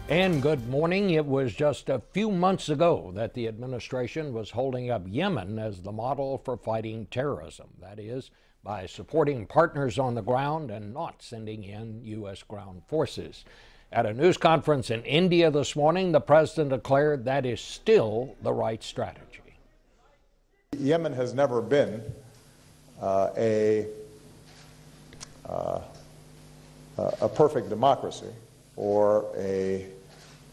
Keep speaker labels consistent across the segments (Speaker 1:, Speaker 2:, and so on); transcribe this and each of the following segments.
Speaker 1: And good morning. It was just a few months ago that the administration was holding up Yemen as the model for fighting terrorism. That is, by supporting partners on the ground and not sending in U.S. ground forces. At a news conference in India this morning, the president declared that is still the right strategy.
Speaker 2: Yemen has never been a perfect democracy or an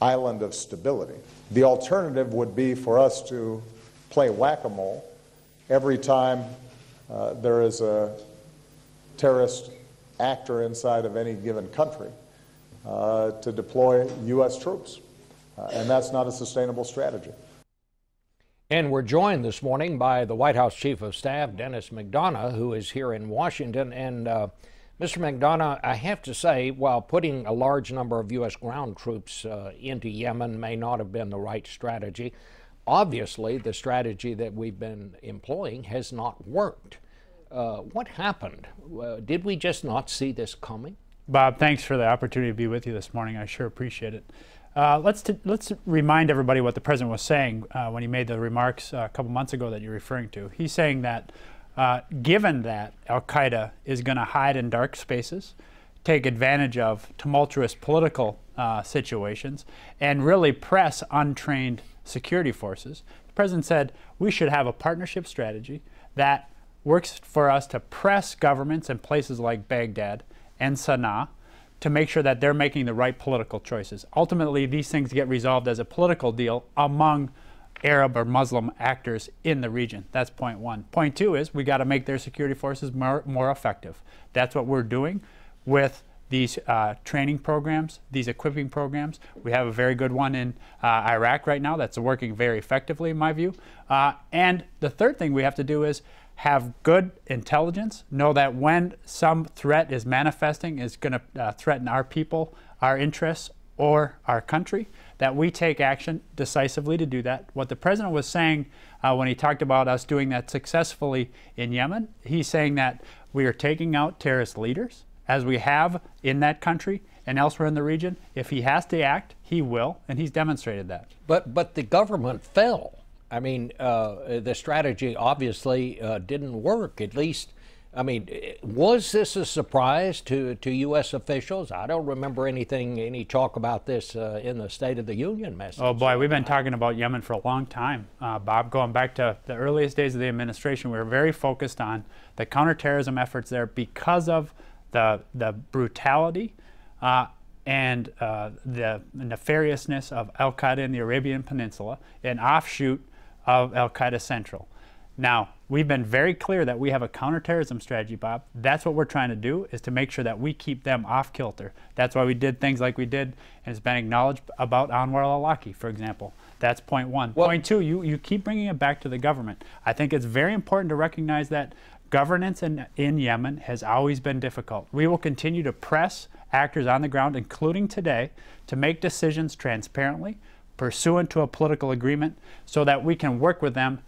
Speaker 2: island of stability. The alternative would be for us to play whack-a-mole every time there is a terrorist actor inside of any given country to deploy U.S. troops. And that's not a sustainable strategy.
Speaker 1: And we're joined this morning by the White House Chief of Staff, Denis McDonough, who is here in Washington. And Mr. McDonough, I have to say, while putting a large number of U.S. ground troops into Yemen may not have been the right strategy, obviously the strategy that we've been employing has not worked. What happened? Did we just not see this coming?
Speaker 3: Bob, thanks for the opportunity to be with you this morning. I sure appreciate it. Let's remind everybody what the president was saying when he made the remarks a couple months ago that you're referring to. He's saying that given that al-Qaeda is going to hide in dark spaces, take advantage of tumultuous political situations, and really press untrained security forces, the president said we should have a partnership strategy that works for us to press governments in places like Baghdad and Sana'a to make sure that they're making the right political choices. Ultimately, these things get resolved as a political deal among Arab or Muslim actors in the region. That's point one. Point two is we got to make their security forces more effective. That's what we're doing with these training programs, these equipping programs. We have a very good one in Iraq right now that's working very effectively in my view. And the third thing we have to do is have good intelligence, know that when some threat is manifesting, is going to threaten our people, our interests, or our country, that we take action decisively to do that. What the president was saying when he talked about us doing that successfully in Yemen, he's saying that we are taking out terrorist leaders, as we have in that country and elsewhere in the region. If he has to act, he will, and he's demonstrated that.
Speaker 1: But the government fell. I mean, the strategy obviously didn't work, at least. I mean, was this a surprise to U.S. officials? I don't remember any talk about this in the State of the Union message.
Speaker 3: Oh, boy, we've been talking about Yemen for a long time, Bob. Going back to the earliest days of the administration, we were very focused on the counterterrorism efforts there because of the brutality and the nefariousness of al-Qaeda in the Arabian Peninsula, an offshoot of al-Qaeda Central. Now, we've been very clear that we have a counterterrorism strategy, Bob. That's what we're trying to do, is to make sure that we keep them off kilter. That's why we did things like we did, and it's been acknowledged about Anwar al-Awlaki, for example. That's point one. Well, point two, you keep bringing it back to the government. I think it's very important to recognize that governance in Yemen has always been difficult. We will continue to press actors on the ground, including today, to make decisions transparently, pursuant to a political agreement, so that we can work with them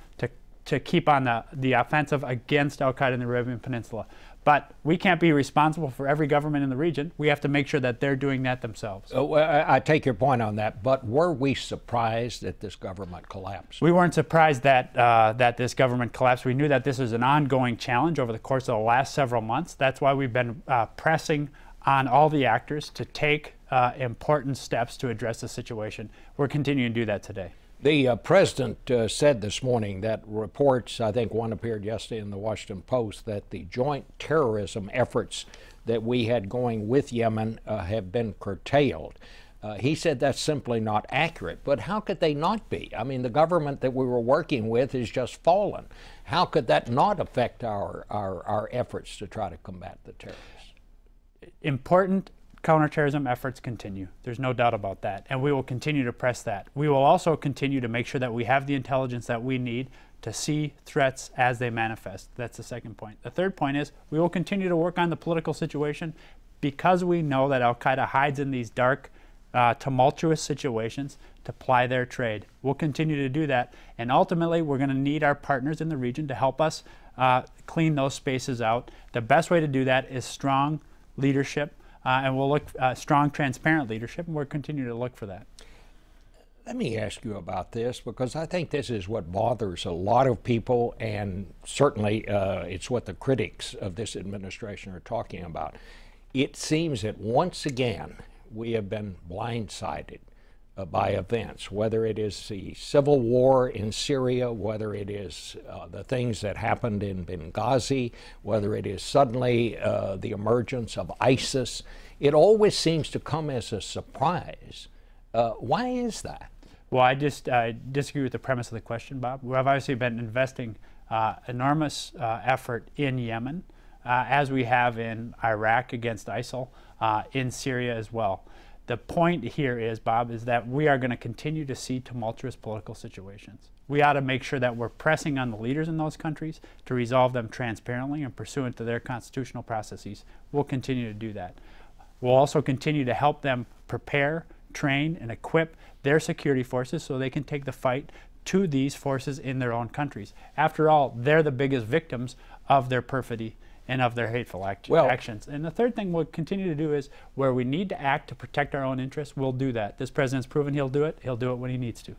Speaker 3: to keep on the offensive against al-Qaeda in the Arabian Peninsula. But we can't be responsible for every government in the region. We have to make sure that they're doing that themselves.
Speaker 1: I take your point on that, but were we surprised that this government collapsed?
Speaker 3: We weren't surprised that this government collapsed. We knew that this was an ongoing challenge over the course of the last several months. That's why we've been pressing on all the actors to take important steps to address the situation. We're continuing to do that today.
Speaker 1: The president said this morning that reports, I think one appeared yesterday in the Washington Post, that the joint terrorism efforts that we had going with Yemen have been curtailed. He said that's simply not accurate. But how could they not be? I mean, the government that we were working with has just fallen. How could that not affect our efforts to try to combat the terrorists?
Speaker 3: Important counterterrorism efforts continue. There's no doubt about that. And we will continue to press that. We will also continue to make sure that we have the intelligence that we need to see threats as they manifest. That's the second point. The third point is we will continue to work on the political situation because we know that al-Qaeda hides in these dark, tumultuous situations to ply their trade. We'll continue to do that. And ultimately, we're going to need our partners in the region to help us clean those spaces out. The best way to do that is strong leadership and we'll look strong, transparent leadership, and we'll continue to look for that.
Speaker 1: Let me ask you about this, because I think this is what bothers a lot of people, and certainly it's what the critics of this administration are talking about. It seems that once again we have been blindsided by events, whether it is the civil war in Syria, whether it is the things that happened in Benghazi, whether it is suddenly the emergence of ISIS. It always seems to come as a surprise. Why is that?
Speaker 3: Well, I just disagree with the premise of the question, Bob. We've obviously been investing enormous effort in Yemen, as we have in Iraq against ISIL, in Syria as well. The point here is, Bob, is that we are going to continue to see tumultuous political situations. We ought to make sure that we're pressing on the leaders in those countries to resolve them transparently and pursuant to their constitutional processes. We'll continue to do that. We'll also continue to help them prepare, train, and equip their security forces so they can take the fight to these forces in their own countries. After all, they're the biggest victims of their perfidy and of their hateful actions. And the third thing we'll continue to do is, where we need to act to protect our own interests, we'll do that. This president's proven he'll do it. He'll do it when he needs to.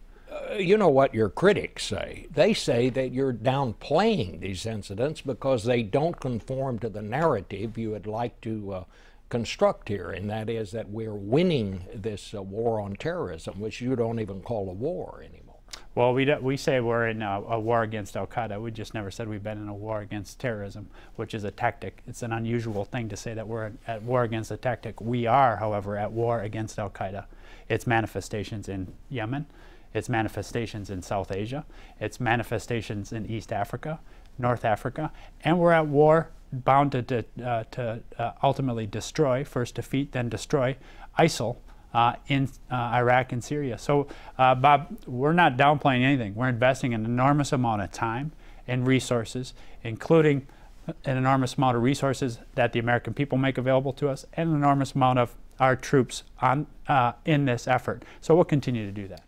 Speaker 1: You know what your critics say? They say that you're downplaying these incidents because they don't conform to the narrative you would like to construct here, and that is that we're winning this war on terrorism, which you don't even call a war anymore.
Speaker 3: Well, we say we're in a war against al-Qaeda. We just never said we've been in a war against terrorism, which is a tactic. It's an unusual thing to say that we're at war against a tactic. We are, however, at war against al-Qaeda. Its manifestations in Yemen, its manifestations in South Asia, its manifestations in East Africa, North Africa, and we're at war bound to ultimately destroy, first defeat, then destroy, ISIL in Iraq and Syria. So, Bob, we're not downplaying anything. We're investing an enormous amount of time and resources, including an enormous amount of resources that the American people make available to us, and an enormous amount of our troops in this effort. So we'll continue to do that.